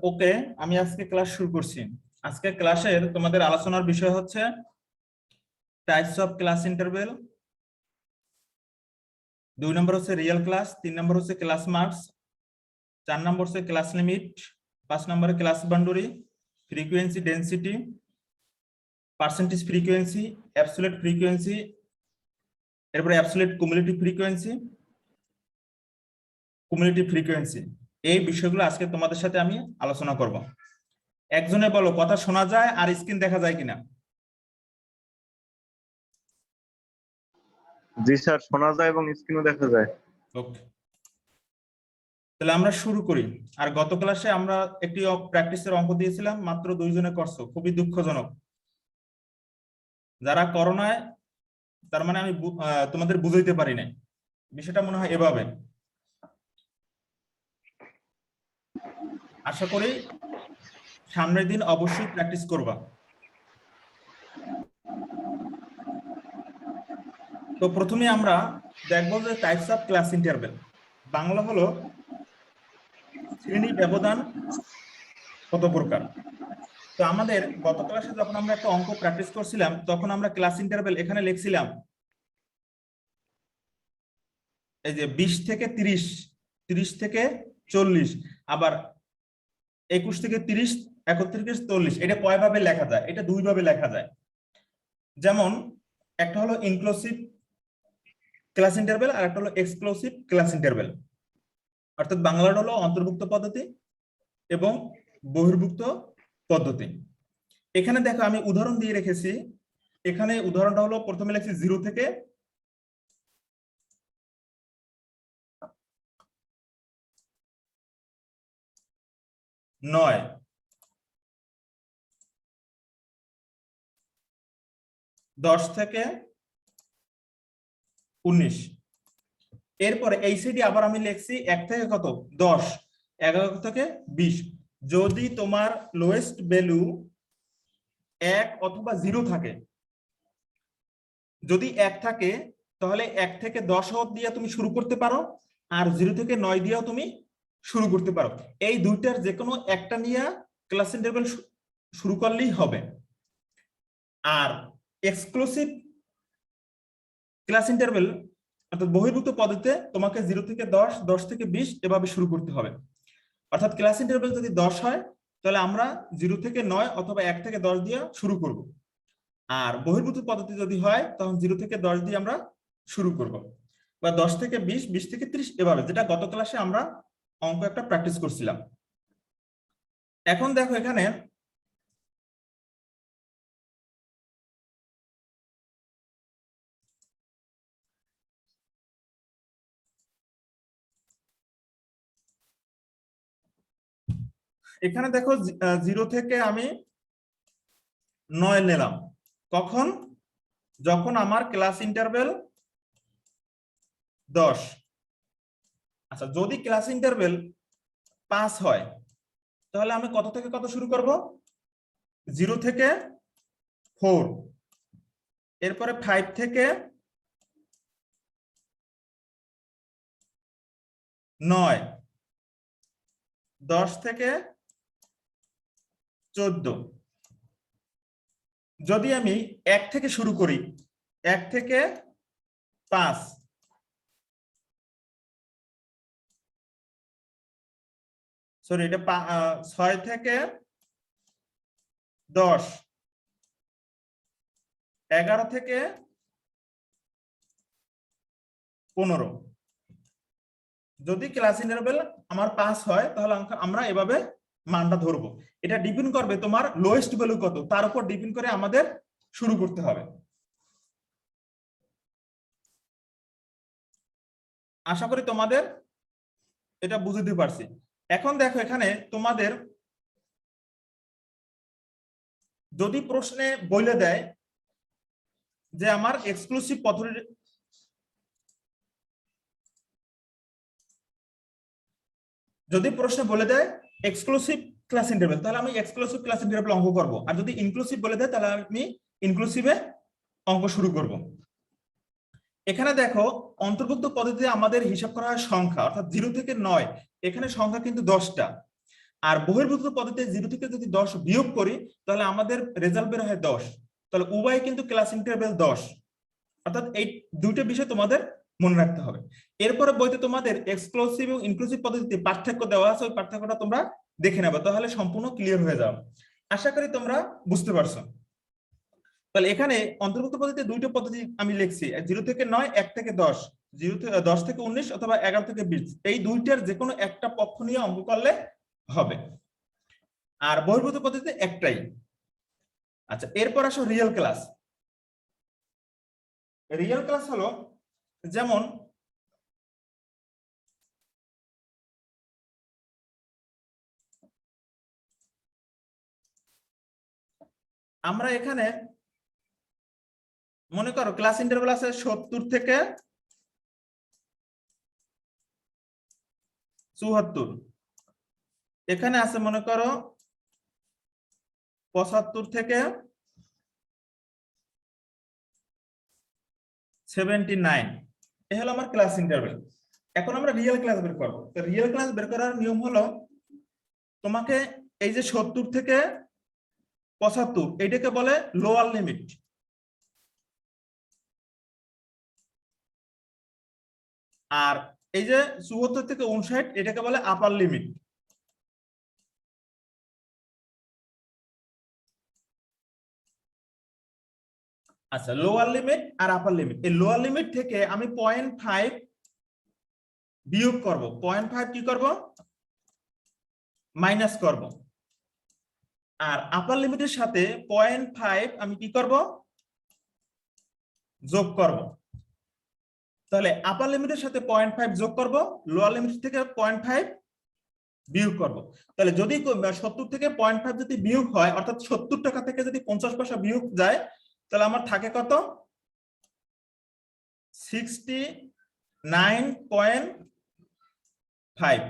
ওকে, আমি আজকে ক্লাস শুরু করছি। আজকে ক্লাসের তোমাদের আলোচনার বিষয় হচ্ছে টাইপস অফ ক্লাস ইন্টারভেল। 2 নম্বর হচ্ছে রিয়েল ক্লাস, 3 নম্বর হচ্ছে ক্লাস মার্কস, 4 নম্বর হচ্ছে ক্লাস লিমিট, 5 নম্বরে class boundary, frequency density, percentage frequency, absolute frequency, এরপরে অ্যাবসোলিউট কুমুলেটিভ ফ্রিকোয়েন্সি। এই বিষয়গুলো আজকে তোমাদের সাথে আমি আলোচনা করব। একজনে বলো, কথা শোনা যায় আর স্ক্রিন দেখা যায় কিনা? জি স্যার, শোনা যায় এবং স্ক্রিনও দেখা যায়। ওকে, তাহলে আমরা শুরু করি। আর গত ক্লাসে আমরা একটি প্র্যাকটিসের অঙ্ক দিয়েছিলাম, মাত্র 2 জনে করছো, খুবই দুঃখজনক। যারা করোনায়, তার মানে আমি তোমাদের বুঝাইতে পারি নাই। বিষয়টা মনে হয় এভাবে। আশা করি সামনের দিন অবশ্যই প্র্যাকটিস করবা। তো প্রথমে আমরা দেখবো যে types of class interval. Bangla হলো শ্রেণী ব্যবধান কত প্রকার। তো আমাদের গত ক্লাসে যখন আমরা একটা অঙ্ক প্র্যাকটিস করছিলাম, তখন আমরা ক্লাস ইন্টারভেল এখানে লিখছিলাম এই যে 20 থেকে 30, 30 থেকে 40, আবার 21 থেকে 30, 31 থেকে 40। এটা কয়ভাবে লেখা যায়? এটা 2 ভাবে লেখা যায়। যেমন একটা হলো ইনক্লুসিভ ক্লাস ইন্টারভেল আর একটা হলো এক্সক্লুসিভ ক্লাস ইন্টারভেল। অর্থাৎ বাংলাটা হলো অন্তর্ভুক্ত পদ্ধতি এবং বহির্ভুক্ত পদ্ধতি। এখানে দেখো আমি উদাহরণ দিয়ে রেখেছি। এখানে উদাহরণটা হলো, প্রথমে লিখছি 0 থেকে 9, 10 থেকে 19। এরপরে এই সাইডে আবার আমি লিখছি 1 থেকে কত 10, 11 থেকে 20। যদি তোমার লোয়েস্ট ভ্যালু 1 অথবা 0 থাকে, যদি 1 থাকে তাহলে 1 থেকে 10 দিয়ে তুমি শুরু করতে পারো, আর 0 থেকে 9 দিয়েও তুমি শুরু করতে পারো। এই দুইটার যে কোনো একটা নিয়ে ক্লাস ইন্টারভেল শুরু করলেই হবে। আর এক্সক্লুসিভ ক্লাস ইন্টারভেল অর্থাৎ বহির্ভূত পদ্ধতিতে তোমাকে 0 থেকে 10, 10 থেকে 20 এভাবে শুরু করতে হবে। অর্থাৎ ক্লাস ইন্টারভেল যদি 10 হয়, তাহলে আমরা 0 থেকে 9 অথবা 1 থেকে 10 দিয়ে শুরু করব। আর বহির্ভূত পদ্ধতি যদি হয়, তখন 0 থেকে 10 দিয়ে আমরা শুরু করব, বা 10 থেকে 20, 20 থেকে 30, এভাবে, যেটা গত ক্লাসে আমরা অঙ্ক একটা প্র্যাকটিস করছিলাম। এখন দেখো এখানে দেখো 0 থেকে আমি 9 নিলাম। কখন? যখন আমার ক্লাস ইন্টারভেল 10। আচ্ছা, যদি ক্লাস ইন্টারভেল 5 হয়, তাহলে আমি কত থেকে কত শুরু করব? 0 থেকে 4, এরপরে 5 থেকে 9, 10 থেকে 14। যদি আমি 1 থেকে শুরু করি, 1 থেকে 5, সরি এটা 6 থেকে 10, 11 থেকে 15। যদি ক্লাস ইন্টারভেল আমার 5 হয়, তাহলে আমরা এভাবে মানটা ধরবো। এটা ডিপেন্ড করবে তোমার লোয়েস্ট ভ্যালু কত, তার উপর ডিপেন্ড করে আমাদের শুরু করতে হবে। আশা করি তোমাদের এটা বুঝতে পারছি। এখন দেখো এখানে তোমাদের যদি প্রশ্নে বলে দেয় যে আমার এক্সক্লুসিভ পদ্ধতি, যদি প্রশ্নে বলে দেয় এক্সক্লুসিভ ক্লাস ইন্টারভেল, তাহলে আমি এক্সক্লুসিভ ক্লাস ইন্টারভেল অঙ্ক করব। আর যদি ইনক্লুসিভ বলে দেয়, তাহলে আমি ইনক্লুসিভে অঙ্ক শুরু করব। এখানে দেখো অন্তর্ভুক্ত পদ্ধতিতে আমাদের হিসাব করা হয় সংখ্যা, অর্থাৎ 0 থেকে 9। এখানে সংখ্যা কিন্তু 10টা। আর বহির্ভূত পদ্ধতিতে 0 থেকে যদি 10 বিয়োগ করি তাহলে আমাদের রেজাল্ট বের হয় 10। তাহলে উভয় কিন্তু ক্লাস ইন্টারভ্যাল 10, অর্থাৎ এই দুইটা বিষয় তোমাদের মনে রাখতে হবে। এরপরে বইতে তোমাদের এক্সক্লুসিভ এবং ইনক্লুসিভ পদ্ধতিতে পার্থক্য দেওয়া আছে, ওই পার্থক্যটা তোমরা দেখে নেবে, তাহলে সম্পূর্ণ ক্লিয়ার হয়ে যাবে। আশা করি তোমরা বুঝতে পারছো। তাহলে এখানে অন্তর্ভুক্ত পদ্ধতিতে দুইটা পদ্ধতি আমি লিখছি, 0 থেকে 9, 1 থেকে 10, 0 থেকে 10 থেকে 19 অথবা 11 থেকে 20, এই দুইটার যে কোনো একটা পক্ষ নিয়ে অঙ্ক করলে হবে। আর বহির্ভূত পদ্ধতিতে একটাই। আচ্ছা, এরপর আসো রিয়েল ক্লাস। রিয়েল ক্লাস হলো যেমন আমরা এখানে মনে করো ক্লাস ইন্টারভ্যাল আছে 70 থেকে 74, এখানে আছে মনে করো 75 থেকে 79, এই হলো আমার ক্লাস ইন্টারভ্যাল। এখন আমরা রিয়েল ক্লাস বের করবো। তো রিয়েল ক্লাস বের করার নিয়ম হলো তোমাকে এই যে 70 থেকে 75 এটাকে বলে লোয়ার লিমিট, আর এই যে 74 থেকে 59 এটাকে বলে আপার লিমিট। আচ্ছা, লোয়ার লিমিট আর আপার লিমিট। এই লোয়ার লিমিট থেকে আমি 0.5 বিয়োগ করব, 0.5 কি করব, মাইনাস করব। আর আপার লিমিটের সাথে 0.5 আমি কি করব, যোগ করব। তাহলে আপার লিমিটের সাথে 0.5 যোগ করব, লোয়ার লিমিট থেকে 0.5 বিয়োগ করব। তাহলে যদি 70 থেকে 0.5 যদি বিয়োগ হয়, অর্থাৎ 70 টাকা থেকে যদি 50 পয়সা বিয়োগ যায়, তাহলে আমার থাকে কত, 69.5।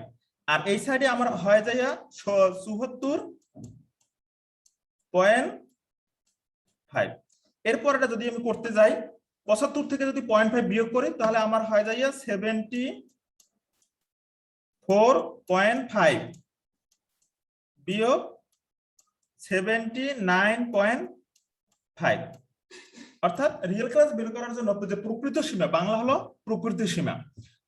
আর এই সাইডে আমার হয়ে যায় 74.5। এরপর এটা যদি আমি করতে যাই 75 থেকে যদি 0.5 বিয়োগ করি, তাহলে আমার হয়ে যায় 74.5 বিয়োগ 79.5। অর্থাৎ রিয়েল ক্লাস বের করার জন্য যে প্রকৃত সীমা, বাংলা হলো প্রকৃত সীমা,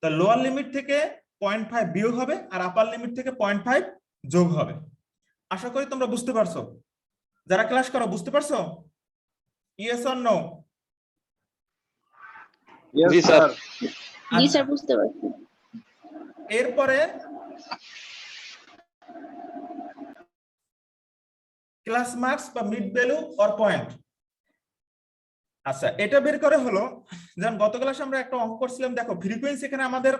তা লোয়ার লিমিট থেকে 0.5 বিয়োগ হবে আর আপার লিমিট থেকে 0.5 যোগ হবে। আশা করি তোমরা বুঝতে পারছো। যারা ক্লাস করো বুঝতে পারছো? Yes or no? জি স্যার। জি স্যার, বুঝতে পারছি। এরপরে ক্লাস মার্কস বা মিড ভ্যালু অর পয়েন্ট। আচ্ছা, এটা বের করে হলো, যেমন গত ক্লাসে আমরা একটা অঙ্ক করছিলাম, দেখো ফ্রিকোয়েন্সি এখানে আমাদের,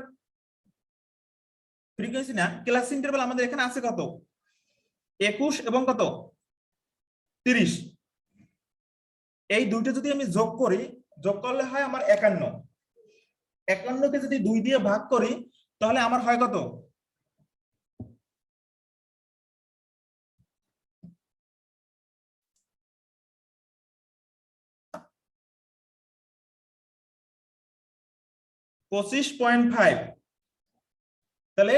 ফ্রিকোয়েন্সি না, ক্লাস ইন্টারভ্যাল আমাদের এখানে আছে কত, 21 এবং কত 30। এই দুইটা যদি আমি যোগ করি, যোগ করলে হয় আমার 51। 51কে যদি 2 দিয়ে ভাগ করি তাহলে আমার হয় কত, $25.5। তাহলে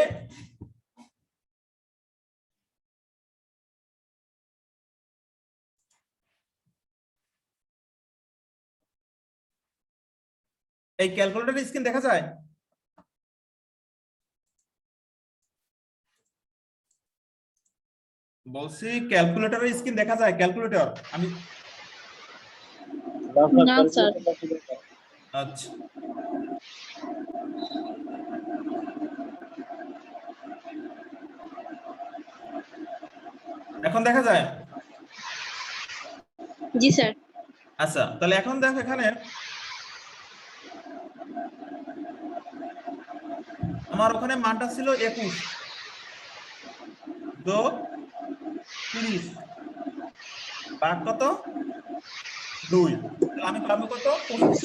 এই ক্যালকুলেটর স্ক্রিন দেখা যায়? বলছি ক্যালকুলেটরের স্ক্রিন দেখা যায়? ক্যালকুলেটর আমি, না স্যার। আচ্ছা এখন দেখা যায়? জি স্যার। আচ্ছা, তাহলে এখন দেখো এখানে আমার ওখানে মানটা ছিল 21 যোগ 30 ভাগ কত 2, আমি পাবো কত 25।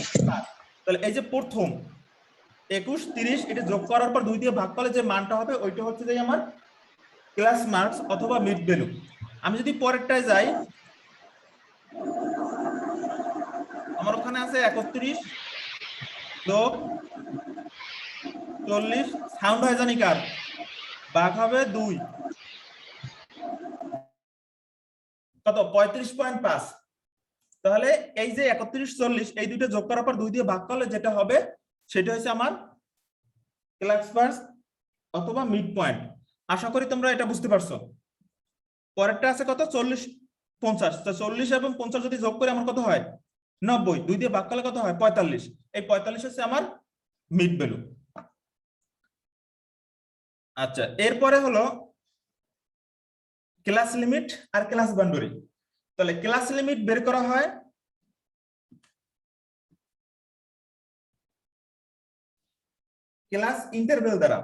তাহলে এই যে প্রথম 21 30 এটা যোগ করার পর 2 দিয়ে ভাগ করলে যে মানটা হবে ওইটা হচ্ছে যে আমার ক্লাস মার্কস অথবা মিড ভ্যালু। আমি যদি পরেরটায় যাই, আমার ওখানে আছে 31 যোগ 40, সাউন্ড হয় জানি কার, ভাগ হবে 2 কত 35.5। তাহলে এই যে 31 40 এই দুইটা যোগ করার পর 2 দিয়ে ভাগ করলে যেটা হবে সেটা হচ্ছে আমার ক্লাসপার্স অথবা মিড পয়েন্ট। আশা করি তোমরা এটা বুঝতে পারছো। পরেরটা আছে কত 40 50। তো 40 এবং 50 যদি যোগ করে আমার কত হয় 90, 2 দিয়ে ভাগ করলে কত হয় 45। এই 45 হচ্ছে আমার মিড ভ্যালু। আচ্ছা, এরপরে হলো ক্লাস লিমিট আর ক্লাস বাউন্ডারি। তাহলে ক্লাস লিমিট বের করা হয় ক্লাস ইন্টারভ্যাল দ্বারা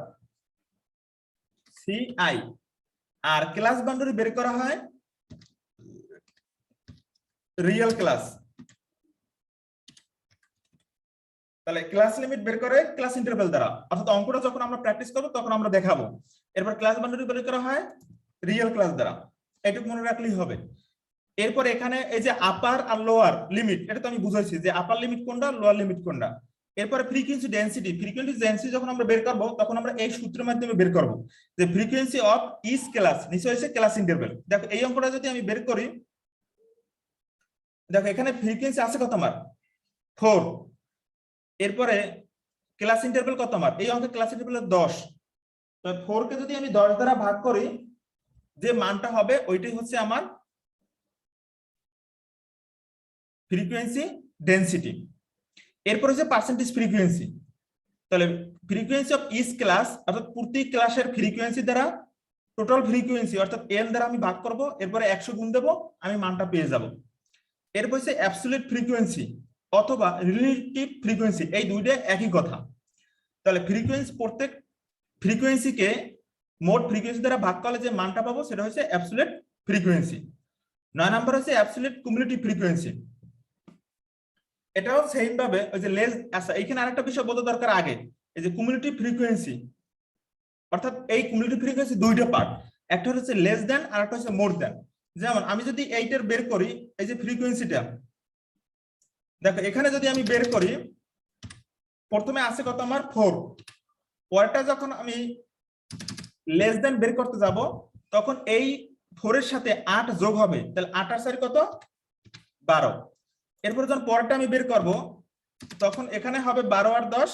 সিআই, আর ক্লাস বাউন্ডারি বের করা হয় রিয়েল ক্লাস। তাহলে ক্লাস লিমিট বের করে ক্লাস ইন্টারভ্যাল দ্বারা, অর্থাৎ অঙ্কটা যখন আমরা প্র্যাকটিস করব তখন আমরা দেখাবো। এরপর ক্লাস বাউন্ডারি বের করা হয় রিয়েল ক্লাস দ্বারা, এটুকু মনে রাখলেই হবে। এরপর এখানে এই যে আপার আর লোয়ার লিমিট, এটা তো আমি বুঝাইছি যে আপার লিমিট কোনটা লোয়ার লিমিট কোনটা। এরপরে ফ্রিকোয়েন্সি ডেনসিটি যখন আমরা বের করব তখন আমরা এই সূত্রের মাধ্যমে বের করব যে ফ্রিকোয়েন্সি অফ ইচ ক্লাস নিশ্চয় হচ্ছে ক্লাস ইন্টারভ্যাল। দেখো এই অঙ্কটা যদি আমি বের করি, দেখো এখানে ফ্রিকোয়েন্সি আছে কত আমার 4, এরপরে ক্লাস ইন্টারভ্যাল কত আমার এই অঙ্কে ক্লাস ইন্টারভ্যাল 10। তো 4 কে যদি আমি 10 দ্বারা ভাগ করি যে মানটা হবে ওইটাই হচ্ছে আমার ফ্রিকোয়েন্সি ডেনসিটি। এরপর হচ্ছে পার্সেন্টেজ ফ্রিকোয়েন্সি। তাহলে ফ্রিকোয়েন্সি অফ ইচ ক্লাস অর্থাৎ প্রতি ক্লাসের ফ্রিকোয়েন্সি দ্বারা টোটাল ফ্রিকোয়েন্সি অর্থাৎ এন দ্বারা আমি ভাগ করব, এরপরে 100 গুণ দেব, আমি মানটা পেয়ে যাব। এরপর হচ্ছে অ্যাবসলিউট ফ্রিকোয়েন্সি অথবা রিলেটিভ ফ্রিকোয়েন্সি, এই দুইটা একই কথা। তাহলে প্রত্যেক ফ্রিকোয়েন্সিকে মোট ফ্রিকোয়েন্সি দ্বারা ভাগ করলে যে মানটা পাবো সেটা হচ্ছে অ্যাবসলিউট ফ্রিকোয়েন্সি। 9 নাম্বার হচ্ছে অ্যাবসলিউট কিউমুলেটিভ ফ্রিকোয়েন্সি। এটাও সেম ভাবে ওই যে লেস। আচ্ছা, এখানে আরেকটা বিষয় বলতে দরকার আগে, এই যে কিউমুলেটিভ ফ্রিকোয়েন্সি অর্থাৎ এই কিউমুলেটিভ ফ্রিকোয়েন্সি দুইটা পার্ট, একটা হচ্ছে লেস দেন আর একটা হচ্ছে মোর দেন। যেমন আমি যদি এইটার বের করি, এই যে ফ্রিকোয়েন্সিটা দেখো এখানে যদি আমি বের করি, প্রথমে আছে কত আমার 4, পরেরটা যখন আমি লেস দেন বের করতে যাব তখন এই 4 এর সাথে 8 যোগ হবে, তাহলে 8 আর 4 কত 12। এরপর যখন পরেরটা আমি বের করব তখন এখানে হবে 12 আর 10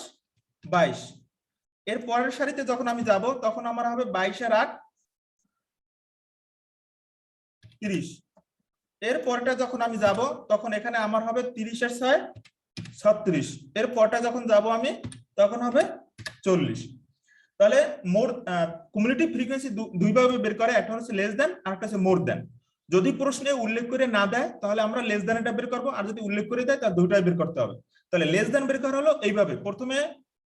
22। এর পরের সারিতে যখন আমি যাব তখন আমার হবে 22 আর 8 30। এর পরেরটা যখন আমি যাব তখন এখানে আমার হবে 30 আর 6 36। এর পরটা যখন যাব আমি তখন হবে 40। তাহলে মোর কিউমুলেটিভ ফ্রিকোয়েন্সি দুইভাবে বের করে, একটা হচ্ছে লেস দেন আর একটা হচ্ছে মোর দেন। যদি প্রশ্নে উল্লেখ করে না দেয় তাহলে আমরা লেস দেন এটা বের করব, আর যদি উল্লেখ করে দেয় তাহলে দুইটাই বের করতে হবে। তাহলে লেস দেন বের করা হলো এইভাবে, প্রথমে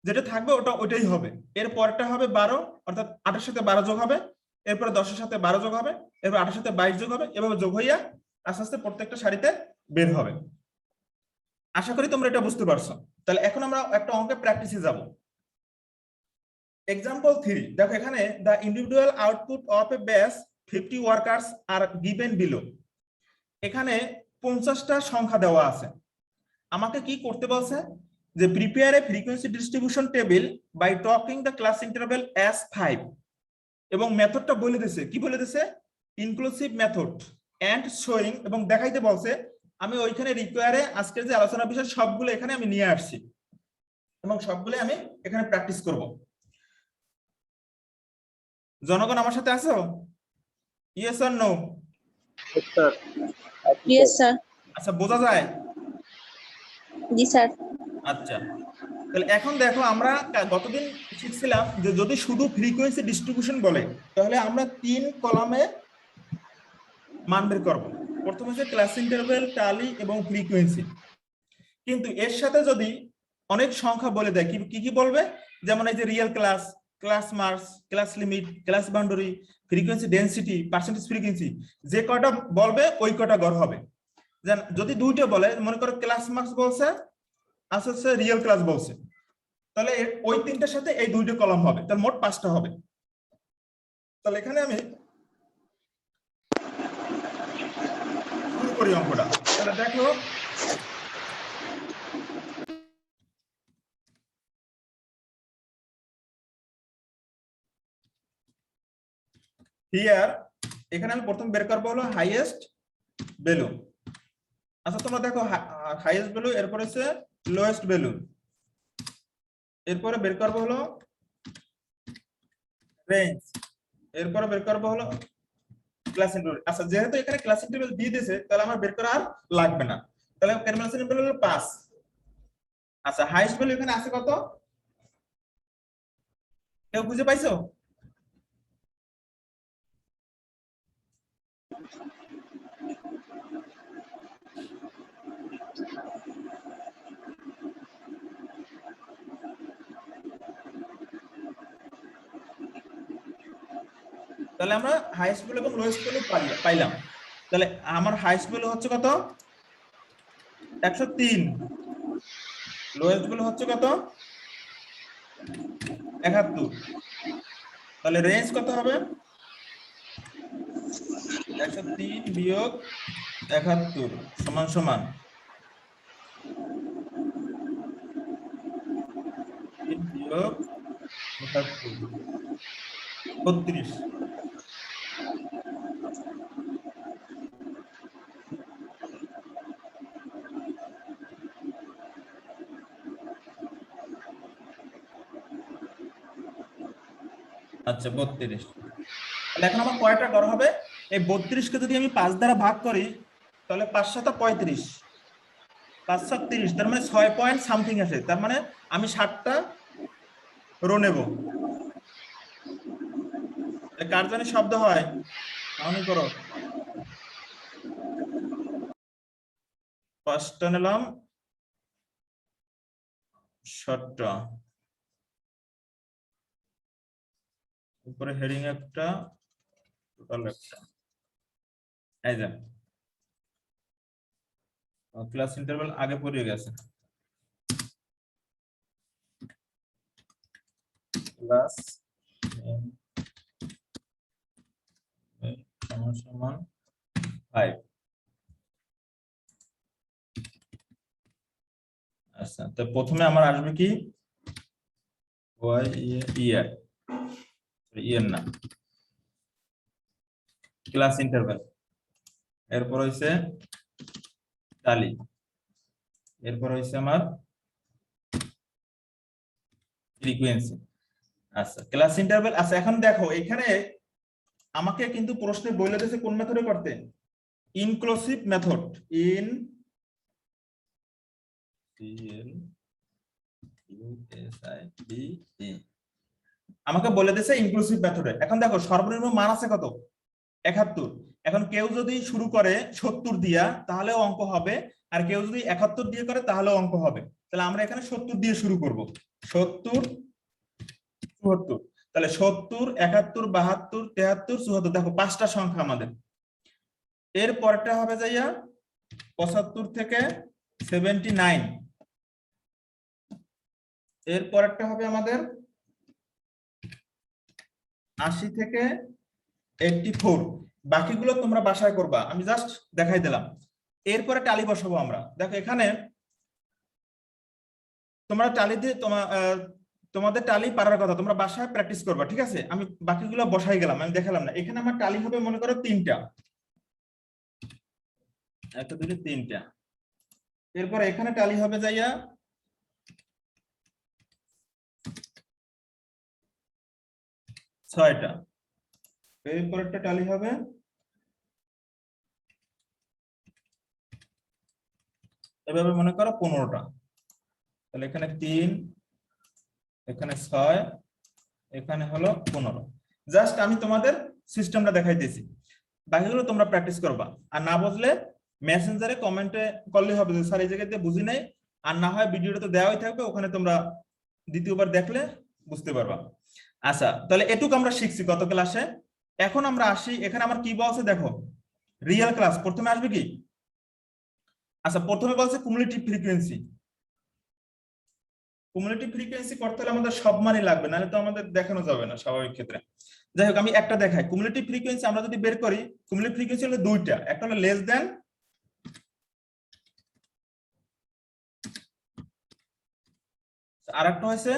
যেটা থাকবে ওটাই হবে, এর পরটা হবে 12 অর্থাৎ 8 এর সাথে 12 যোগ হবে, এরপর 10 এর সাথে 12 যোগ হবে, এরপর 8 এর সাথে 22 যোগ হবে, এভাবে যোগ হইয়া আস্তে আস্তে প্রত্যেকটা সারিতে বের হবে। আশা করি তোমরা এটা বুঝতে পারছো। তাহলে এখন আমরা একটা অঙ্কে প্র্যাকটিসে যাব। এক্সাম্পল 3, দেখো এখানে the individual output of a batch 50 workers are given below। এখানে 50টা সংখ্যা দেওয়া আছে। আমাকে কি করতে বলছে যে prepare a frequency distribution table by talking the class interval as 5, এবং মেথডটা বলে দিয়েছে, কি বলে দিয়েছে ইনক্লুসিভ মেথড এন্ড শোয়িং, এবং দেখাইতে বলছে। আমি ওইখানে রিকোয়ারে আজকের যে আলোচনার বিষয় সবগুলো এখানে আমি নিয়ে আসছি এবং সবগুলো আমি এখানে প্র্যাকটিস করব। জনগণ আমার সাথে আছো? Yes or no? Sir yes sir. আচ্ছা, বোঝা যায়? জি স্যার। আচ্ছা, তাহলে এখন দেখো আমরা গতদিন শিখছিলাম যে যদি শুধু ফ্রিকোয়েন্সি ডিস্ট্রিবিউশন বলে তাহলে আমরা 3 কলামে মান বের করব। প্রথমে হচ্ছে ক্লাস ইন্টারভ্যাল, টালি এবং ফ্রিকোয়েন্সি। কিন্তু এর সাথে যদি অনেক সংখ্যা বলে দেয়, কি কি বলবে, যেমন এই যে real class, class marks, class limit, class boundary, frequency density, percentage frequency, যে কয়টা বলবে ওই কয়টা গড় হবে। যদি দুইটা বলে, মনে করো ক্লাস মার্কস বলছে আসলে রিয়েল ক্লাস বলছে, তাহলে ওই তিনটার সাথে এই দুইটা কলাম হবে, তাহলে মোট 5টা হবে। তাহলে এখানে আমি শুরু করি অঙ্কটা। তাহলে দেখো হিয়ার, এখানে আমি প্রথম বের করবো হলো হাইয়েস্ট ভ্যালু। আচ্ছা তোমরা দেখো হাইয়েস্ট ভ্যালু, এরপর হচ্ছে লোয়েস্ট ভ্যালু, এরপরে বের করবো হলো রেঞ্জ, এরপরে বের করবো হলো ক্লাস ইন্টারভ্যাল। আচ্ছা যেহেতু এখানে ক্লাস ইন্টারভ্যাল দিয়ে দিয়েছে তাহলে আমার বের করা আর লাগবে না, তাহলে ক্যালকুলেশন ইন্টারভ্যাল হলো 5। আচ্ছা হাইয়েস্ট ভ্যালু এখানে আছে কত, কেউ বুঝে পাইছো? তাহলে আমরা হাইয়েস্ট ভ্যালু এবং লোয়েস্ট ভ্যালু পাইলাম। তাহলে আমার হাইয়েস্ট ভ্যালু হচ্ছে কত, 103, লোয়েস্ট ভ্যালু হচ্ছে কত, 71। তাহলে রেঞ্জ কত হবে, 103 বিয়োগ 71 সমান সমান 3 বিয়োগ 71, 32। আচ্ছা 32। তাহলে এখন আমার কয়টা ঘর হবে, এই 32 কে যদি আমি 5 দ্বারা ভাগ করি তাহলে 5 7 35, 5 7 30, তার মানে 6 পয়েন্ট সামথিং আসে। তার মানে আমি 60টা রো নেব। কার জানি শব্দ হয়, আমি করো। 5টা নিলাম, শর্টটা উপরে হেডিং একটা, টোটাল একটা। এই যে ক্লাস ইন্টারভ্যাল আগে পড়ে গেছে, ক্লাস সমান সমান 5। আচ্ছা তো প্রথমে আমার আসবে কি, ইয়ার, ইয়ার না, ক্লাস ইন্টারভ্যাল, এরপর হইছে টালি, এরপর হইছে আমার ফ্রিকোয়েন্সি। আচ্ছা ক্লাস ইন্টারভ্যাল। আচ্ছা এখন দেখো এখানে আমাকে কিন্তু প্রশ্নে বলে দিয়েছে কোন মেথডে করতে, ইনক্লুসিভ মেথড, আমাকে বলে দিয়েছে ইনক্লুসিভ মেথডে। এখন দেখো সর্বনিম্ন মান আছে কত, 71। এখন কেউ যদি শুরু করে 70 দিয়া তাহলেও অঙ্ক হবে, আর কেউ যদি 71 দিয়ে করে তাহলেও অঙ্ক হবে। তাহলে আমরা এখানে 70 দিয়ে শুরু করব, 70 74। তাহলে 70 71 72 73 74, দেখো 5টা সংখ্যা আমাদের। এর পরেরটা হবে যাইয়া 75 থেকে 79, এর পরেরটা হবে আমাদের 80 থেকে 84। বাকিগুলো তোমরা বাসায় করবা, আমি জাস্ট দেখাই দিলাম। এরপরে টালি বসাবো আমরা। দেখো এখানে তোমরা টালি দিয়ে তোমাদের টালি পারার কথা, তোমরা বাসায় প্র্যাকটিস করবা, ঠিক আছে? আমি বাকিগুলো বসাই গেলাম, আমি দেখালাম না। এখানে আমার টালি হবে মনে করো 3টা, 1 2 3টা। এরপর এখানে টালি হবে যাইয়া 6টা। এরপর একটা টালি হবে এভাবে মনে করো 15টা। তাহলে এখানে 3, এখানে 6, এখানে হলো 15। জাস্ট আমি তোমাদের সিস্টেমটা দেখাইতেছি, বাকিগুলো তোমরা প্র্যাকটিস করবা। আর না বুঝলে মেসেঞ্জারে কমেন্টে করলে হবে যে স্যার এই জায়গাতে বুঝি নাই, আর না হয় ভিডিওটা তো দেওয়াই থাকবে, ওখানে তোমরা দ্বিতীয়বার দেখলে বুঝতে পারবা। আচ্ছা তাহলে এটুকু আমরা শিখছি গত ক্লাসে। এখন আমরা আসি, এখানে আমার কি বলছে দেখো, রিয়েল ক্লাস প্রথমে আসবে কি, আচ্ছা প্রথমে বলছে কুমুলেটিভ ফ্রিকোয়েন্সি। কুমুলেটিভ ফ্রিকোয়েন্সি করতে হলে আমাদের সব মানই লাগবে, নাহলে তো আমাদের দেখানো যাবে না স্বাভাবিক ক্ষেত্রে। যাই হোক আমি একটা দেখাই, কুমুলেটিভ ফ্রিকোয়েন্সি আমরা যদি বের করি, কুমুলেটিভ ফ্রিকোয়েন্সি হলো দুইটা, একটা হলো লেস দেন, আর একটা হয়েছে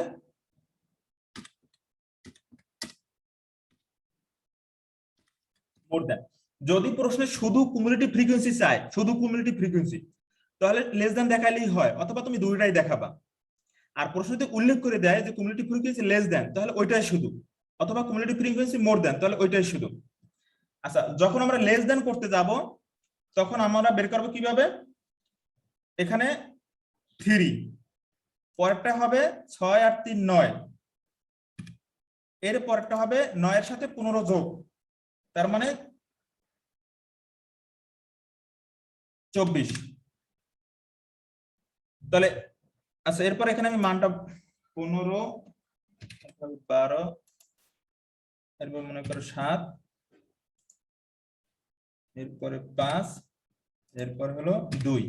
মোর দেন। যদি প্রশ্নে শুধু কুমুলেটিভ ফ্রিকোয়েন্সি চায়, শুধু কুমুলেটিভ ফ্রিকোয়েন্সি, তাহলে লেস দ্যান দেখাইলেই হয়, অথবা তুমি দুইটাই দেখাবা। আর প্রশ্নতে উল্লেখ করে দেয় যে কুমুলেটিভ ফ্রিকোয়েন্সি লেস দ্যান, তাহলে ওইটাই শুধু, অথবা কুমুলেটিভ ফ্রিকোয়েন্সি মোর দ্যান, তাহলে ওইটাই শুধু। আচ্ছা, যখন আমরা লেস দ্যান করতে যাব তখন আমরা বের করবো কিভাবে? এখানে 3, পরেরটা হবে 6 আর 3 9, এর পরেরটা হবে 9 এর সাথে 15 যোগ, তার মানে 24। তাহলে আচ্ছা, এরপর এখানে আমি মানটা 15, 12, এরপর মনে করো 7, এরপরে 5, এরপর হলো 2।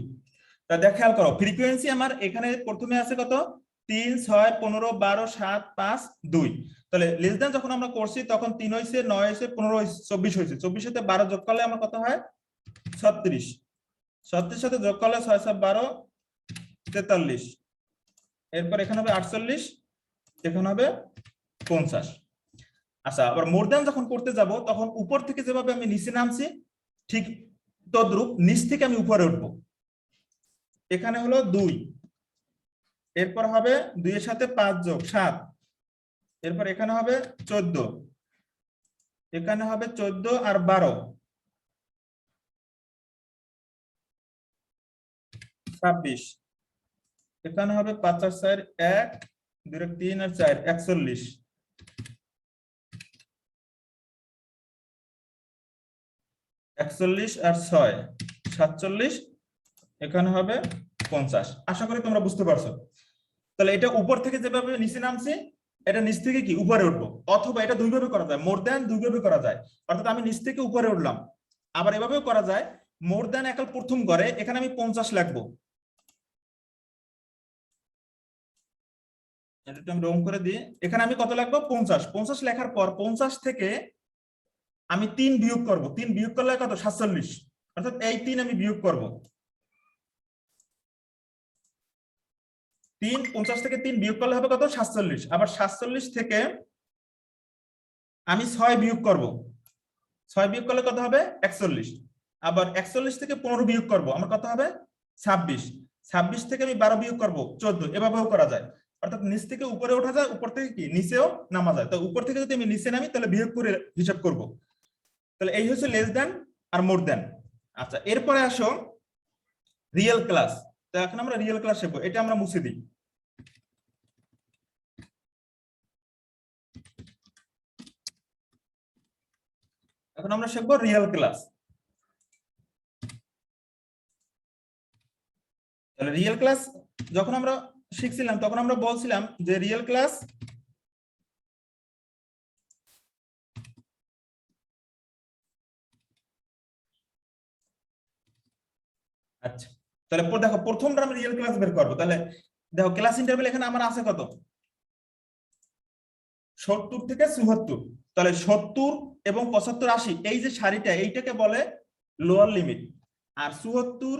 তা দেখ, খেয়াল করো, ফ্রিকোয়েন্সি আমার এখানে প্রথমে আছে কত? 3, 6, 15, 12, 7, 5, 2। তাহলে লেস দ্যান যখন আমরা করছি তখন 3 হয়েছে, 9 হয়েছে, 15 হয়েছে, 24 হয়েছে। 24 সাথে 12 যোগ করলে আমার কত হয়? 36। 36 সাথে যোগ করলে 6 7 12, 43। এরপর এখানে হবে 48, এখানে হবে 50। আচ্ছা, আবার মোর দ্যান যখন করতে যাব তখন উপর থেকে যেভাবে আমি নিচে নামছি ঠিক তদ্রূপ নিচ থেকে আমি উপরে উঠবো। এখানে হলো 2, এরপর হবে 2 এর সাথে 5 যোগ 7, এরপর এখানে হবে 14, এখানে হবে 14 আর 12, 26, এখানে হবে 5 আর 4 1, 2 আর 3 আর 4 41, 41 আর 6 47, এখানে হবে 50। আশা করি তোমরা বুঝতে পারছো। তাহলে এটা উপর থেকে যেভাবে নিচে নামছে, এটা নিচ থেকে কি উপরে উঠবো, অথবা এটা দুইভাবে করা যায়, মোর দ্যান দুইভাবে করা যায়। অর্থাৎ আমি নিচ থেকে উপরে উঠলাম, আবার এভাবেও করা যায়, মোর দ্যান একাল প্রথম করে এখানে আমি 50 লিখবো, এটা আমি রং করে দিই, এখানে আমি কত লিখবো? 50। 50 লেখার পর 50 থেকে আমি 3 বিয়োগ করব, 3 বিয়োগ করলে কত? 47। অর্থাৎ এই 3 আমি বিয়োগ করব, 3, 50 থেকে 3 বিয়োগ করলে হবে কত? 47। আবার 47 থেকে আমি 6 বিয়োগ করব, 6 বিয়োগ করলে কত হবে? 41। আবার 41 থেকে 15 বিয়োগ করব, আমার কত হবে? 26। 26 থেকে আমি 12 বিয়োগ করব, 14। এভাবেও করা যায়। অর্থাৎ নিচ থেকে উপরে ওঠা যায়, উপর থেকে কি নিচেও নামা যায়। তো উপর থেকে যদি আমি নিচে নামি তাহলে বিয়োগ করে হিসাব করব। তাহলে এই হচ্ছে লেস দ্যান আর মোর দ্যান। আচ্ছা, এরপরে আসো রিয়েল ক্লাস। তো এখন আমরা রিয়েল ক্লাস শিখবো, এটা আমরা মুছে দিই। এখন আমরা শিখবো রিয়েল ক্লাস। তাহলে রিয়েল ক্লাস যখন আমরা শিখছিলাম তখন আমরা বলছিলাম যে রিয়েল ক্লাস আচ্ছা, তাহলে দেখো প্রথমটা আমি রিয়েল ক্লাস বের করবো। তাহলে দেখো ক্লাস ইন্টারভেল এখানে আমার আছে কত? 70 থেকে 74। তাহলে 70 এবং 75 80, এই যে সারিটা এইটাকে বলে লোয়ার লিমিট, আর 74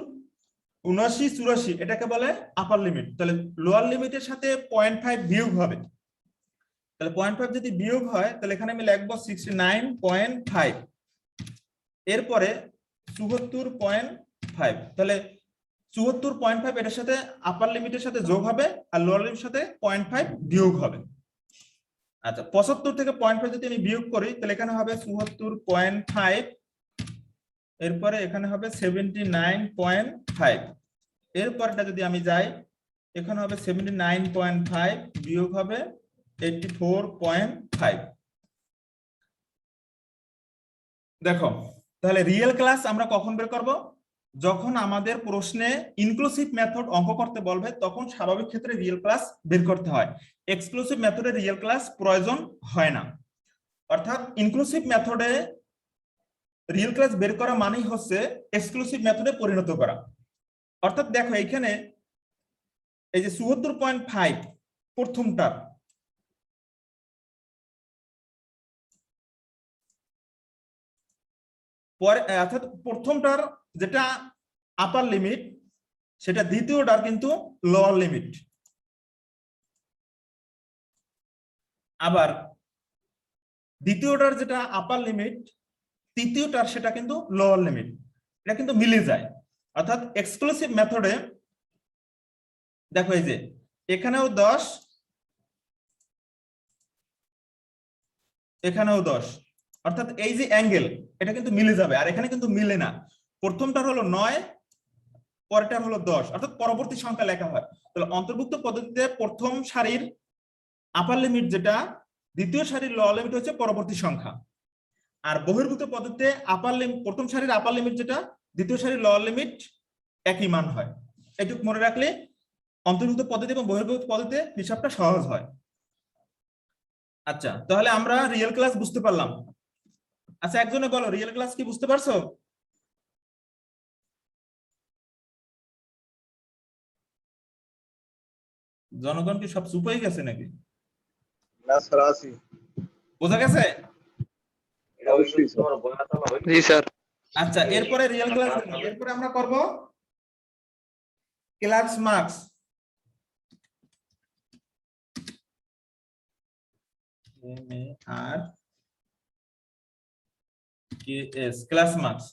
79 84 এটাকে বলে আপার লিমিট। তাহলে লোয়ার লিমিটের সাথে 0.5 বিয়োগ হবে। তাহলে 0.5 যদি বিয়োগ হয় তাহলে এখানে আমি লিখবো 69.5, এরপরে 74.5। তাহলে 74.5 এটার সাথে আপার লিমিটের সাথে যোগ হবে, আর লোয়ার লিমিটের সাথে 0.5 বিয়োগ হবে। আচ্ছা, 75 থেকে 0.5 যদি আমি বিয়োগ করি তাহলে এখানে হবে 74.5, এরপরে এখানে হবে 79.5, এরপরটা যদি আমি যাই এখানে হবে 79.5 বিয়োগ হবে 84.5। দেখো, তাহলে রিয়েল ক্লাস আমরা কখন বের করব? যখন আমাদের প্রশ্নে ইনক্লুসিভ মেথড অঙ্ক করতে বলবে তখন স্বাভাবিক ক্ষেত্রে রিয়েল ক্লাস বের করতে হয়। এক্সক্লুসিভ মেথডে রিয়েল ক্লাস প্রয়োজন হয় না। অর্থাৎ ইনক্লুসিভ মেথডে রিয়েল ক্লাস বের করা মানেই হচ্ছে এক্সক্লুসিভ মেথডে পরিণত করা। অর্থাৎ দেখো এখানে এই যে 74.5 প্রথমটা, পরে অর্থাৎ প্রথমটার যেটা আপার লিমিট সেটা দ্বিতীয়টার কিন্তু লোয়ার লিমিট। আবার দ্বিতীয়টার যেটা আপার লিমিট তৃতীয়টার সেটা কিন্তু লোয়ার লিমিট, এটা কিন্তু মিলে যায়। অর্থাৎ এক্সক্লুসিভ মেথডে দেখো এই যে এখানেও 10, এখানেও 10, অর্থাৎ এই যে অ্যাঙ্গেল এটা কিন্তু মিলে যাবে, আর এখানে কিন্তু মিলে না। প্রথমটার হলো 9, পরেরটার হলো 10, অর্থাৎ পরবর্তী সংখ্যা লেখা হয়। তাহলে অন্তর্ভুক্ত পদ্ধতিতে প্রথম সারির আপার লিমিট যেটা, দ্বিতীয় সারির লোয়ার লিমিট হচ্ছে পরবর্তী সংখ্যা। আর বহির্ভূত পদ্ধতিতে আপার লিমিট, প্রথম সারির আপার লিমিট যেটা, দ্বিতীয় সারির লোয়ার লিমিট একই মান হয়। এটুকু মনে রাখলে অন্তর্ভুক্ত পদ্ধতি এবং বহির্ভূত পদ্ধতিতে হিসাবটা সহজ হয়। আচ্ছা, তাহলে আমরা রিয়েল ক্লাস বুঝতে পারলাম। আচ্ছা, একজনে বলো রিয়েল ক্লাস কি বুঝতে পারছো? জনগণ কি সব চুপ হয়ে গেছে নাকি? না স্যার আছি। বোঝা গেছে? অবশ্যই স্যার। জি স্যার। আচ্ছা, এরপরে রিয়েল ক্লাস, এরপরে আমরা করব ক্লাস মার্কস। Class marks.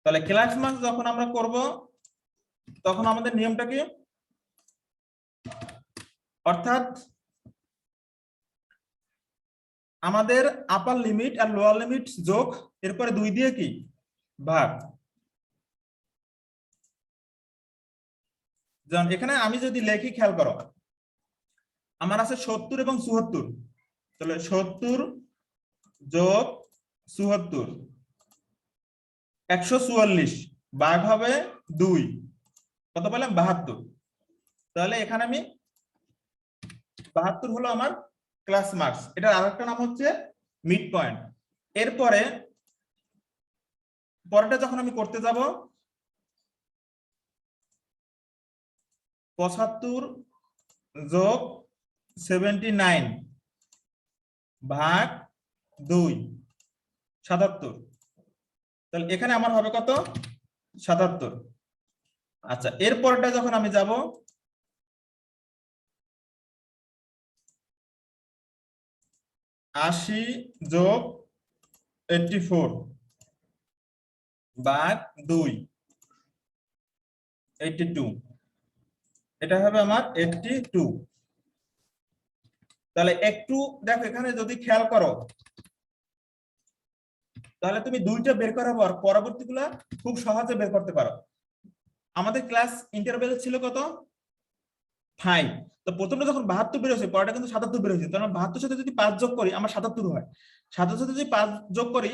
তাহলে ক্লাস মার্কস যখন আমরা করব তখন আমাদের নিয়মটা কি? অর্থাৎ আমাদের আপার লিমিট আর লোয়ার লিমিট যোগ, এরপরে 2 দিয়ে কি ভাগ। যেমন এখানে আমি যদি লেখি, খেয়াল করো, আমার আছে 70 এবং 74, তাহলে 70 যোগ 74 144 ভাগ হবে 2, কত পেলাম? 72। তাহলে এখানে আমি 72 হলো আমার ক্লাস মার্কস। এটার আরেকটা নাম হচ্ছে মিড পয়েন্ট। এরপরে পরেরটা যখন আমি করতে যাব, 75 যোগ 79 ভাগ 2 77, তাহলে এখানে আমার হবে কত? 77। আচ্ছা, এরপরটা যখন আমি যাব, 80 যোগ 84 ভাগ 2 82, এটা হবে আমার 82। তাহলে একটু দেখো এখানে যদি খেয়াল করো, তাহলে তুমি 2টা বের করার পর পরবর্তীগুলা খুব সহজে বের করতে পারো। আমাদের ক্লাস ইন্টারভেল ছিল কত? 5। তো প্রথমটা যখন 72 বের হয়েছে, পরেরটা কিন্তু 77 বের হয়েছে। তাহলে 72 সাথে যদি 5 যোগ করি আমার 77 হয়, 77 সাথে যদি 5 যোগ করি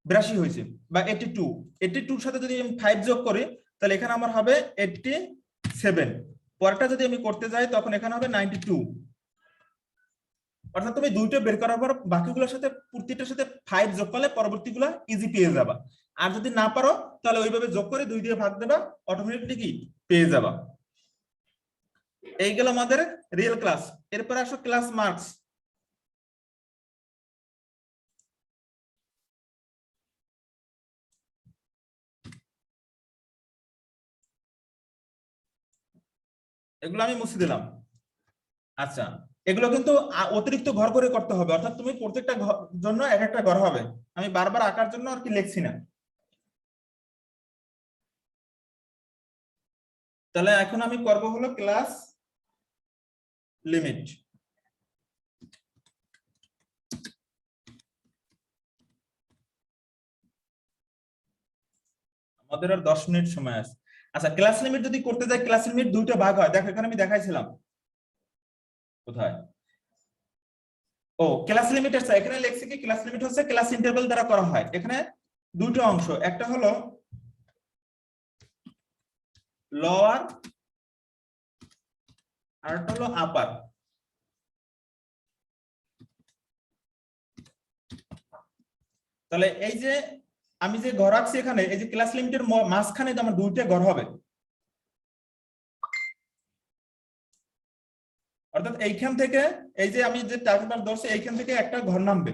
82 হয়েছে, বা 82। 82 এর সাথে যদি আমি 5 যোগ করি তাহলে এখানে আমার হবে 87। পরেরটা যদি আমি করতে যাই তখন এখানে হবে 92। অর্থাৎ তুমি 2টা বের করার পর বাকিগুলোর সাথে প্রত্যেকটার সাথে 5 যোগ করলে পরবর্তীগুলো ইজি পেয়ে যাবা। আর যদি না পারো তাহলে ওইভাবে যোগ করে 2 দিয়ে ভাগ দেবা, অটোমেটিকলি কি পেয়ে যাবা। এই গেল আমাদের রিয়েল ক্লাস। এরপর আসো ক্লাস মার্কস। এগুলো আমি মুছে দিলাম। আচ্ছা, এগুলো কিন্তু অতিরিক্ত ঘর করে করতে হবে, অর্থাৎ তুমি প্রত্যেকটা জন্য এক একটা ঘর হবে। আমি বারবার আঁকার জন্য আর কি লিখছি না। তাহলে এখন আমি করব হলো ক্লাস লিমিট। আমাদের আর 10 মিনিট সময় আছে। আচ্ছা, ক্লাস লিমিট যদি করতে যাই, ক্লাস লিমিট 2টা ভাগ হয়। দেখো এখানে আমি দেখাইছিলাম, কোথায়? ও ক্লাস লিমিট আছে, এখানে লেখছি কি ক্লাস লিমিট হচ্ছে ক্লাস ইন্টারভেল দ্বারা করা হয়। এখানে 2টা অংশ, একটা হলো লোয়ার আর একটা হলো আপার। তাহলে এই যে আমি যে ঘর আঁকছি এখানে, এই যে ক্লাস লিমিটের মাঝখানে আমার 2টা ঘর হবে। অর্থাৎ এইখান থেকে, এই যে আমি যে টার্গেট ধরছি এইখান থেকে একটা ঘর নামবে,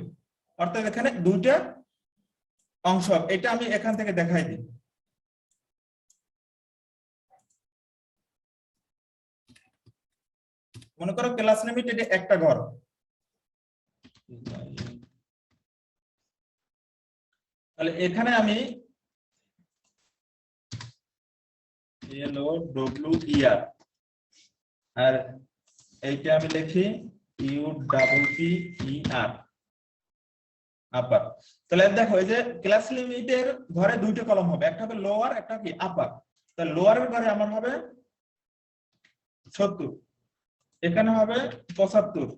অর্থাৎ এখানে 2টা অংশ। এটা আমি এখান থেকে দেখাই দিই। মনে করো ক্লাস লিমিট এটা একটা ঘর, তাহলে এখানে আমি LOWER আর এইটা আমি লিখি UPPER আপার। তাহলে দেখো এই যে ক্লাস লিমিটের ঘরে দুইটা কলম হবে, একটা হবে লোয়ার, একটা কি আপার। তাহলে লোয়ারের ঘরে আমার হবে 70, এখানে হবে 75,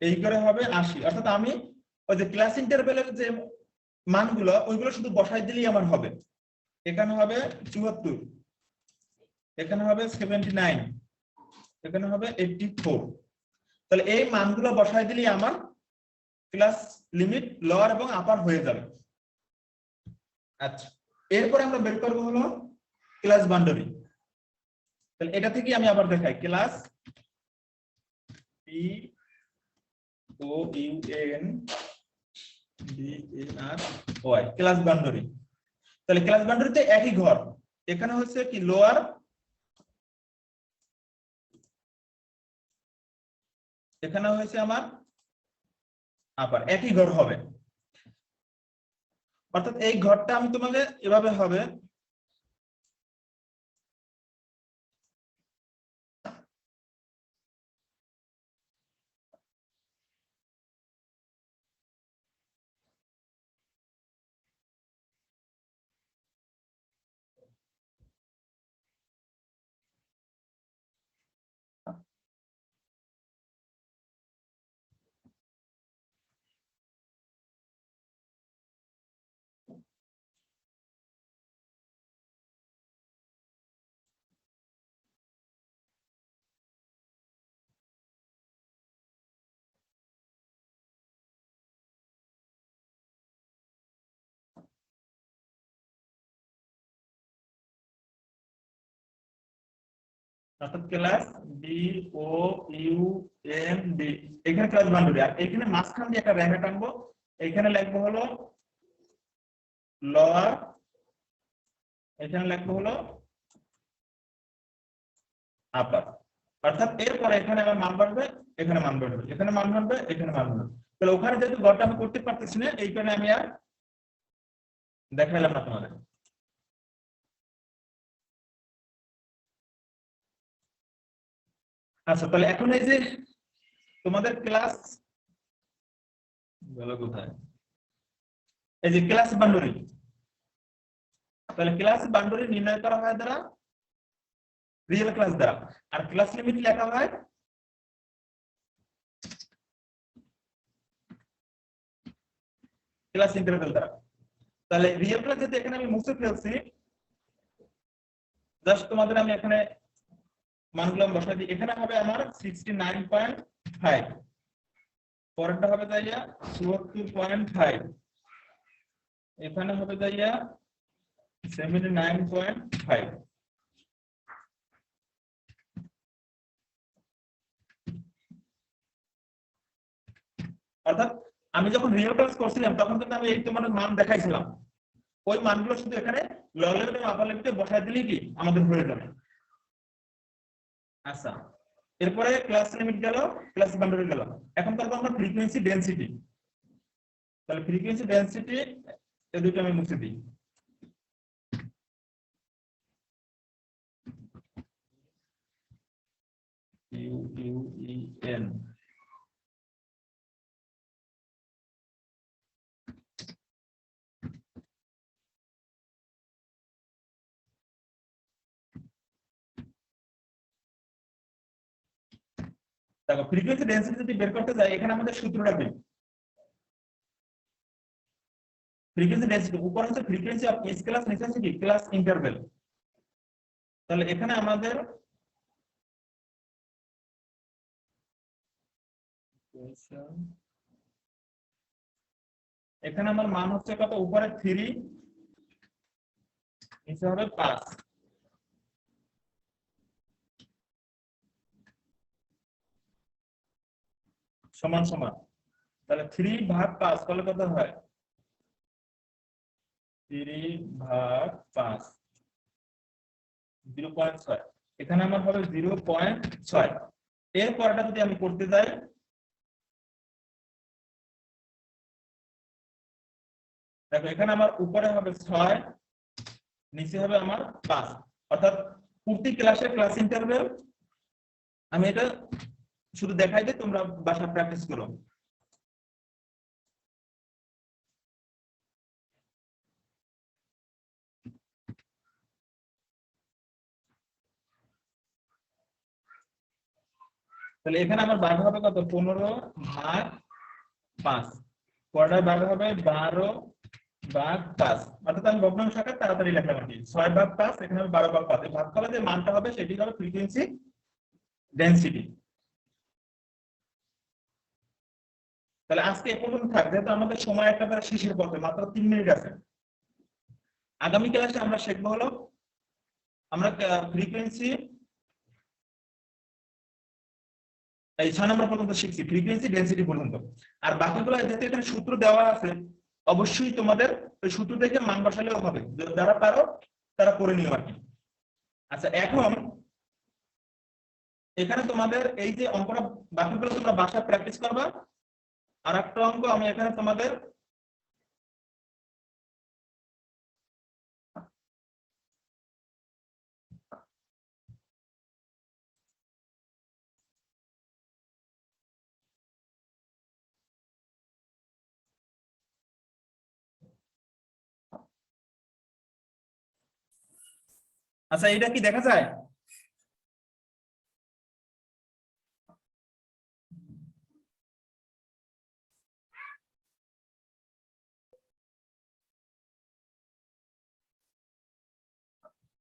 এই করে হবে 80। অর্থাৎ আমি ওই যে ক্লাস ইন্টারভ্যালের যে মানগুলো ওইগুলো শুধু বসাই দিলেই আমার হবে। এখানে হবে 74, এখানে হবে 79, এখানে হবে 84। তাহলে এই মানগুলো বসাই দিলেই আমার ক্লাস লিমিট লোয়ার এবং আপার হয়ে যাবে। আচ্ছা, এরপর আমরা বের করব হলো ক্লাস বাউন্ডারি। তাহলে এটা থেকে আমি আবার দেখাই ক্লাস BOUNDARY ক্লাস বাউন্ডারি। তাহলে ক্লাস বাউন্ডারিতে একই ঘর, এখানে হচ্ছে কি লোয়ার, এখানে হয়েছে আমার আপার, একই ঘর হবে। অর্থাৎ এই ঘরটা আমি তোমাকে এভাবে হবে, অর্থাৎ ক্লাস BOUND, এখানে ক্লাস বাউন্ডারি। আর এখানে মাঝখান দিয়ে একটা রেখা টানবো, এখানে লিখবো হলো লোয়ার, এখানে লিখবো হলো আপার। অর্থাৎ এরপরে এখানে আমার মান বাড়বে, এখানে মান বাড়বে, এখানে মান বাড়বে, এখানে মান বাড়বে। তাহলে ওখানে যেহেতু ঘরটা আমি করতে পারতেছি না, এই কারণে আমি আর দেখাইলাম না তোমাদের। আচ্ছা, তাহলে এখন এই যে তোমাদের ক্লাস গেল কোথায়, এই যে ক্লাস বাউন্ডারি। তাহলে ক্লাস বাউন্ডারি নির্ণয় করা হয় দ্বারা রিয়েল ক্লাস দ্বারা, আর ক্লাস লিমিট লেখা হয় ক্লাস ইন্টারভ্যাল দ্বারা। তাহলে রিয়েল ক্লাস যেটা এখানে আমি মুছে ফেলছি, জাস্ট তোমাদের আমি এখানে মানগুলো বসাই দিই। এখানে হবে আমার 69.5, পরেরটা হবে যাইয়া 74.5, এখানে হবে যাইয়া 79.5। অর্থাৎ আমি যখন রিয়েল ক্লাস করছিলাম তখন কিন্তু আমি এই তোমাদের মান দেখাইছিলাম, ওই মানগুলো শুধু এখানে লগ লেভেল এবং আপার লেভেলে বসাই দিলেই কি আমাদের হয়ে যাবে। আচ্ছা, এরপরে ক্লাস লিমিট গেল, ক্লাস বাউন্ডারি গেল। এখন করব আমরা ফ্রিকোয়েন্সি ডেনসিটি। তাহলে ফ্রিকোয়েন্সি ডেনসিটি এই দুটো আমি মুছে দিই। UUEN দেখো ফ্রিকোয়েন্সি ডেনসিটি যদি বের করতে যাই, এখানে আমাদের সূত্রটা কি, ফ্রিকোয়েন্সি ডেনসিটি উপর হচ্ছে ফ্রিকোয়েন্সি অফ এস ক্লাস, নিচে হচ্ছে কি ক্লাস ইন্টারভ্যাল। তাহলে এখানে আমাদের এখানে আমার মান হচ্ছে কত, উপরে 3, নিচে হবে 5, সমান সমান। তাহলে 3/5 করলে কত হয়, 3/5 0.6, এখানে আমার হবে 0.6। এর পরটা যদি আমি করতে যাই, দেখো এখানে আমার উপরে হবে 6, নিচে হবে আমার 5, অর্থাৎ প্রতি ক্লাসের ক্লাস ইন্টারভেল আমি এটা শুধু দেখাই দিই, তোমরা বাসা প্র্যাকটিস করো। তাহলে এখানে আমার ভাগ হবে কত, 15 ভাগ 5, পরের ভাগ হবে 12 ভাগ 5, অর্থাৎ আমি ভগ্নাংশ আকারে তাড়াতাড়ি লিখলাম আর কি। 6 ভাগ 5, এখানে হবে 12 ভাগ 5। এই ভাগফলের যে মানটা হবে সেটি হবে ফ্রিকোয়েন্সি ডেনসিটি। তাহলে আজকে এ পর্যন্ত থাক, যেহেতু আমাদের সময় একেবারে শেষের পথে, মাত্র 3 মিনিট আছে। আগামী ক্লাসে আমরা শিখবো হলো আমরা ফ্রিকোয়েন্সি এই 6 নম্বর পর্যন্ত শিখছি, ফ্রিকোয়েন্সি ডেনসিটি পর্যন্ত। আর বাকিগুলো যেহেতু এখানে সূত্র দেওয়া আছে, অবশ্যই তোমাদের ওই সূত্র দেখে মান বসালেও হবে, যারা পারো তারা করে নিও আর কি। আচ্ছা, এখন এখানে তোমাদের এই যে অঙ্কটা বাকিগুলো তোমরা বাসায় প্র্যাকটিস করবা। আর একটা অঙ্ক আমি এখানে তোমাদের আচ্ছা, এটা কি দেখা যায়?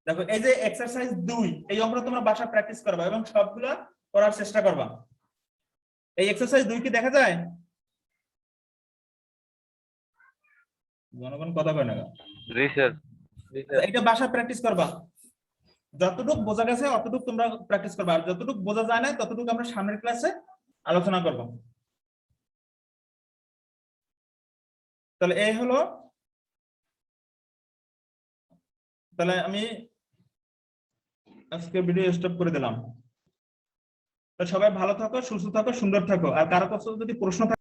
দেখো এই যে এক্সারসাইজ 2, এই অঙ্কটা তোমরা বাসায় প্র্যাকটিস করবা এবং সবগুলা করার চেষ্টা করবা। এই এক্সারসাইজ 2 কি দেখা যায়? জনগণ কথা কয় না। জি স্যার। এটা বাসায় প্র্যাকটিস করবা, যতটুকু বোঝা গেছে অতটুকু তোমরা প্র্যাকটিস করবা, আর যতটুকু বোঝা যায় না ততটুকু আমরা সামনের ক্লাসে আলোচনা করব। তাহলে এই হলো, তাহলে আমি আজকে ভিডিও স্টপ করে দিলাম। তো সবাই ভালো থাকো, সুস্থ থাকো, সুন্দর থাকো। আর কারো কাছে যদি প্রশ্ন থাকে